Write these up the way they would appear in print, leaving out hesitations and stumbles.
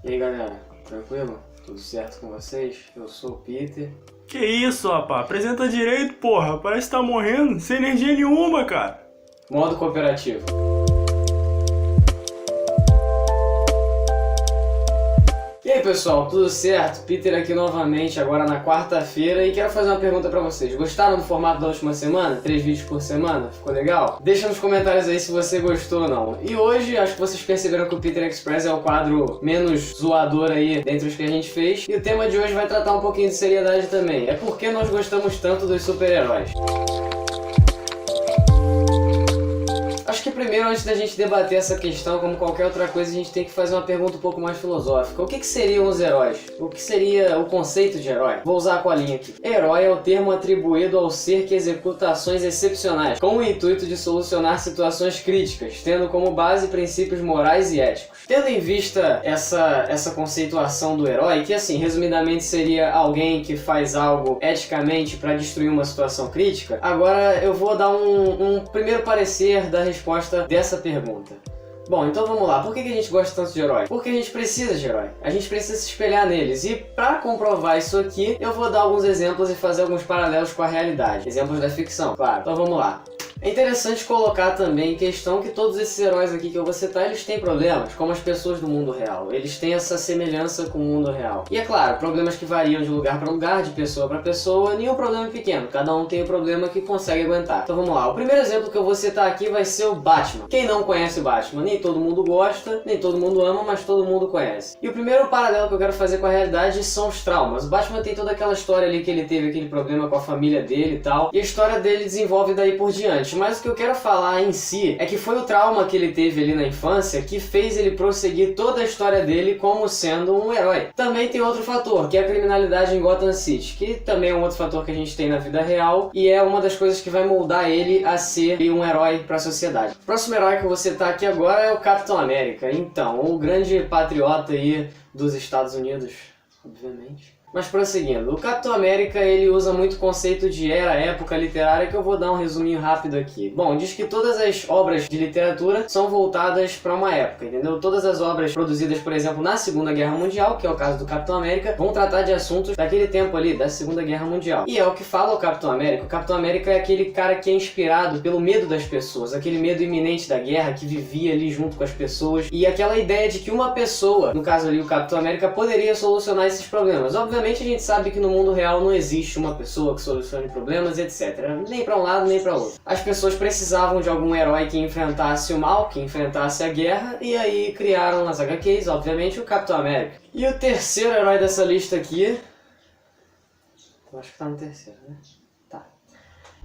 E aí galera, tranquilo? Tudo certo com vocês? Eu sou o Peter. Que isso, rapaz? Apresenta direito, porra. Parece que tá morrendo, sem energia nenhuma, cara. Modo cooperativo. E aí pessoal, tudo certo? Peter aqui novamente, agora na quarta-feira, e quero fazer uma pergunta pra vocês. Gostaram do formato da última semana? 3 vídeos por semana? Ficou legal? Deixa nos comentários aí se você gostou ou não. E hoje, acho que vocês perceberam que o Peter Express é o quadro menos zoador aí dentre os que a gente fez. E o tema de hoje vai tratar um pouquinho de seriedade também. É porque nós gostamos tanto dos super-heróis. Acho que primeiro, antes da gente debater essa questão, como qualquer outra coisa, a gente tem que fazer uma pergunta um pouco mais filosófica. O que seriam os heróis? O que seria o conceito de herói? Vou usar a colinha aqui. Herói é o termo atribuído ao ser que executa ações excepcionais, com o intuito de solucionar situações críticas, tendo como base princípios morais e éticos. Tendo em vista essa conceituação do herói, que assim, resumidamente seria alguém que faz algo eticamente para destruir uma situação crítica, agora eu vou dar um primeiro parecer da resposta dessa pergunta. Bom, então vamos lá. Por que a gente gosta tanto de herói? Porque a gente precisa de herói. A gente precisa se espelhar neles. E para comprovar isso aqui, eu vou dar alguns exemplos e fazer alguns paralelos com a realidade. Exemplos da ficção, claro. Então vamos lá. É interessante colocar também em questão que todos esses heróis aqui que eu vou citar, eles têm problemas, como as pessoas do mundo real. Eles têm essa semelhança com o mundo real. E é claro, problemas que variam de lugar para lugar, de pessoa para pessoa, nenhum problema é pequeno. Cada um tem um problema que consegue aguentar. Então vamos lá. O primeiro exemplo que eu vou citar aqui vai ser o Batman. Quem não conhece o Batman? Nem todo mundo gosta, nem todo mundo ama, mas todo mundo conhece. E o primeiro paralelo que eu quero fazer com a realidade são os traumas. O Batman tem toda aquela história ali que ele teve aquele problema com a família dele e tal. E a história dele desenvolve daí por diante. Mas o que eu quero falar em si é que foi o trauma que ele teve ali na infância que fez ele prosseguir toda a história dele como sendo um herói. Também tem outro fator, que é a criminalidade em Gotham City, que também é um outro fator que a gente tem na vida real e é uma das coisas que vai moldar ele a ser um herói para a sociedade. O próximo herói que eu vou citar aqui agora é o Capitão América. Então, o grande patriota aí dos Estados Unidos, obviamente. Mas prosseguindo, o Capitão América ele usa muito o conceito de época literária que eu vou dar um resuminho rápido aqui. Bom, diz que todas as obras de literatura são voltadas para uma época, entendeu? Todas as obras produzidas, por exemplo, na Segunda Guerra Mundial, que é o caso do Capitão América, vão tratar de assuntos daquele tempo ali, da Segunda Guerra Mundial. E é o que fala o Capitão América. O Capitão América é aquele cara que é inspirado pelo medo das pessoas, aquele medo iminente da guerra, que vivia ali junto com as pessoas, e aquela ideia de que uma pessoa, no caso ali o Capitão América, poderia solucionar esses problemas. Obviamente a gente sabe que no mundo real não existe uma pessoa que solucione problemas, etc. Nem para um lado, nem para outro. As pessoas precisavam de algum herói que enfrentasse o mal, que enfrentasse a guerra, e aí criaram nas HQs, obviamente, o Capitão América. E o terceiro herói dessa lista aqui... eu acho que tá no terceiro, né? Tá.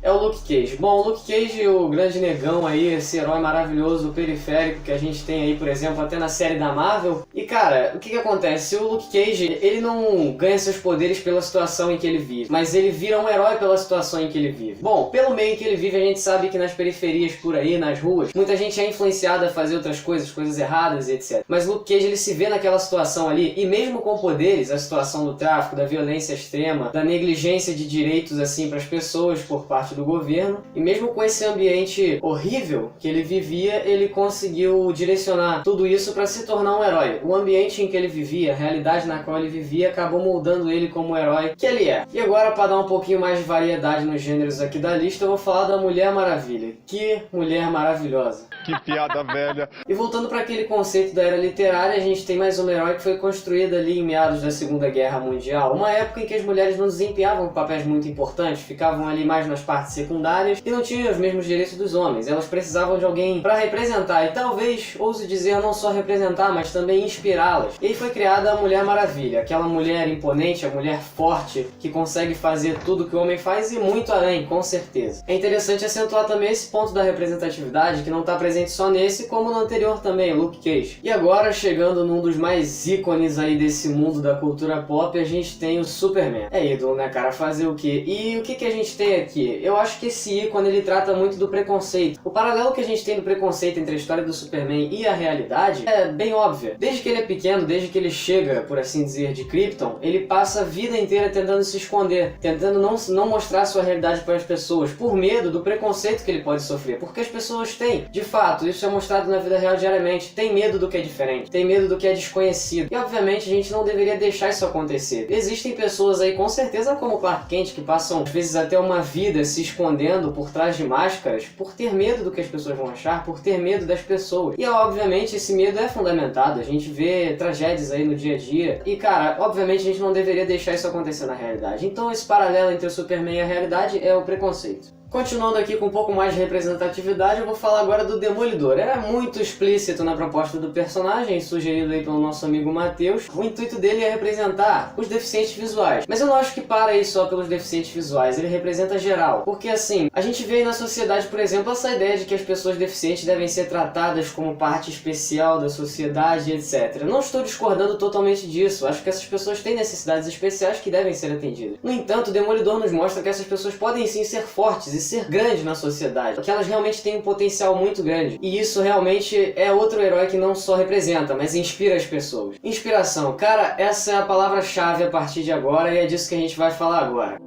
É o Luke Cage. Bom, o Luke Cage, o grande negão aí, esse herói maravilhoso, periférico, que a gente tem aí, por exemplo, até na série da Marvel. E cara, o que acontece? O Luke Cage, ele não ganha seus poderes pela situação em que ele vive, mas ele vira um herói pela situação em que ele vive. Bom, pelo meio em que ele vive, a gente sabe que nas periferias por aí, nas ruas, muita gente é influenciada a fazer outras coisas, coisas erradas e etc. Mas o Luke Cage, ele se vê naquela situação ali, e mesmo com poderes, a situação do tráfico, da violência extrema, da negligência de direitos assim para as pessoas por parte do governo, e mesmo com esse ambiente horrível que ele vivia, ele conseguiu direcionar tudo isso para se tornar um herói. O ambiente em que ele vivia, a realidade na qual ele vivia, acabou moldando ele como o herói que ele é. E agora, para dar um pouquinho mais de variedade nos gêneros aqui da lista, eu vou falar da Mulher Maravilha. Que mulher maravilhosa! Que piada velha! E voltando para aquele conceito da era literária, a gente tem mais um herói que foi construído ali em meados da Segunda Guerra Mundial, uma época em que as mulheres não desempenhavam papéis muito importantes, ficavam ali mais nas partes secundárias e não tinham os mesmos direitos dos homens. Elas precisavam de alguém para representar e talvez, ouse dizer, não só representar, mas também inspirá-las. E aí foi criada a Mulher Maravilha, aquela mulher imponente, a mulher forte, que consegue fazer tudo que o homem faz e muito além, com certeza. É interessante acentuar também esse ponto da representatividade, que não está presente só nesse, como no anterior também, Luke Cage. E agora, chegando num dos mais ícones aí desse mundo da cultura pop, a gente tem o Superman. É ídolo, né, cara? Fazer o quê? E o que a gente tem aqui? eu acho que esse ícone ele trata muito do preconceito. O paralelo que a gente tem do preconceito entre a história do Superman e a realidade é bem óbvio. Desde que ele é pequeno, desde que ele chega, por assim dizer, de Krypton, ele passa a vida inteira tentando se esconder, tentando não mostrar sua realidade para as pessoas, por medo do preconceito que ele pode sofrer, porque as pessoas têm, de fato, isso é mostrado na vida real diariamente, tem medo do que é diferente, tem medo do que é desconhecido, e obviamente a gente não deveria deixar isso acontecer. Existem pessoas aí, com certeza, como o Clark Kent, que passam às vezes até uma vida se escondendo por trás de máscaras, por ter medo do que as pessoas vão achar, por ter medo das pessoas. E obviamente esse medo é fundamentado, a gente vê tragédias aí no dia a dia, e cara, obviamente a gente não deveria deixar isso acontecer na realidade. Então esse paralelo entre o Superman e a realidade é o preconceito. Continuando aqui com um pouco mais de representatividade, eu vou falar agora do Demolidor. Era muito explícito na proposta do personagem, sugerido aí pelo nosso amigo Matheus. O intuito dele é representar os deficientes visuais. Mas eu não acho que para aí só pelos deficientes visuais, ele representa geral. Porque assim, a gente vê aí na sociedade, por exemplo, essa ideia de que as pessoas deficientes devem ser tratadas como parte especial da sociedade, etc. Não estou discordando totalmente disso, acho que essas pessoas têm necessidades especiais que devem ser atendidas. No entanto, o Demolidor nos mostra que essas pessoas podem sim ser fortes e ser grandes na sociedade, que elas realmente têm um potencial muito grande. E isso realmente é outro herói que não só representa, mas inspira as pessoas. Inspiração, cara, essa é a palavra-chave a partir de agora e é disso que a gente vai falar agora.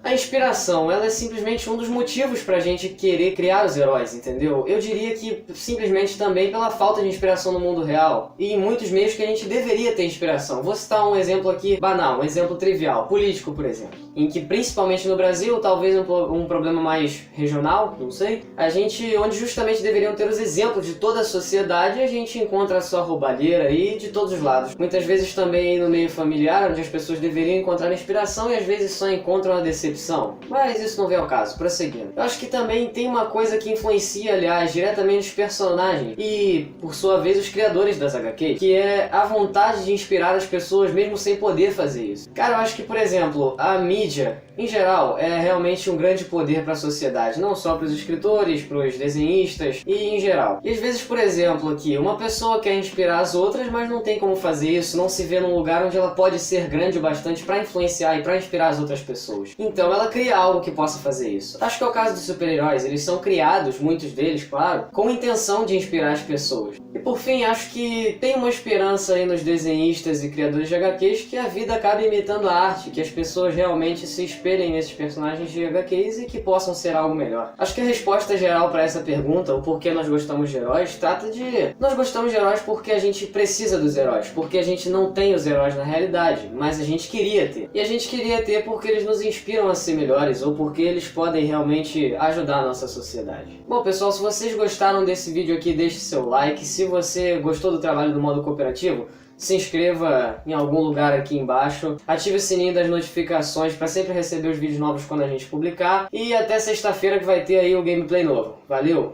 A inspiração, ela é simplesmente um dos motivos pra gente querer criar os heróis, entendeu? Eu diria que simplesmente também pela falta de inspiração no mundo real e em muitos meios que a gente deveria ter inspiração. Vou citar um exemplo aqui banal, um exemplo trivial, político, por exemplo, em que principalmente no Brasil, talvez um problema mais regional, não sei, onde justamente deveriam ter os exemplos de toda a sociedade, a gente encontra só roubalheira aí de todos os lados. Muitas vezes também no meio familiar, onde as pessoas deveriam encontrar inspiração e às vezes só encontram a decepção. Mas isso não vem ao caso, prosseguindo. Eu acho que também tem uma coisa que influencia, aliás, diretamente os personagens e, por sua vez, os criadores das HQs, que é a vontade de inspirar as pessoas mesmo sem poder fazer isso. Cara, eu acho que, por exemplo, a mídia, em geral, é realmente um grande poder para a sociedade, não só para os escritores, para os desenhistas e em geral. E às vezes, por exemplo, aqui, uma pessoa quer inspirar as outras, mas não tem como fazer isso, não se vê num lugar onde ela pode ser grande o bastante para influenciar e para inspirar as outras pessoas. Então ela cria algo que possa fazer isso. Acho que é o caso dos super-heróis, eles são criados, muitos deles, claro, com a intenção de inspirar as pessoas. E por fim, acho que tem uma esperança aí nos desenhistas e criadores de HQs que a vida acabe imitando a arte, que as pessoas realmente se espelhem nesses personagens de HQs e que possam ser algo melhor. Acho que a resposta geral para essa pergunta, o porquê nós gostamos de heróis, trata de... Nós gostamos de heróis porque a gente precisa dos heróis, porque a gente não tem os heróis na realidade, mas a gente queria ter. E a gente queria ter porque eles nos inspiram a ser melhores ou porque eles podem realmente ajudar a nossa sociedade. Bom pessoal, se vocês gostaram desse vídeo aqui, deixe seu like. Se você gostou do trabalho do modo cooperativo, se inscreva em algum lugar aqui embaixo, ative o sininho das notificações para sempre receber os vídeos novos quando a gente publicar e até sexta-feira que vai ter aí o gameplay novo. Valeu!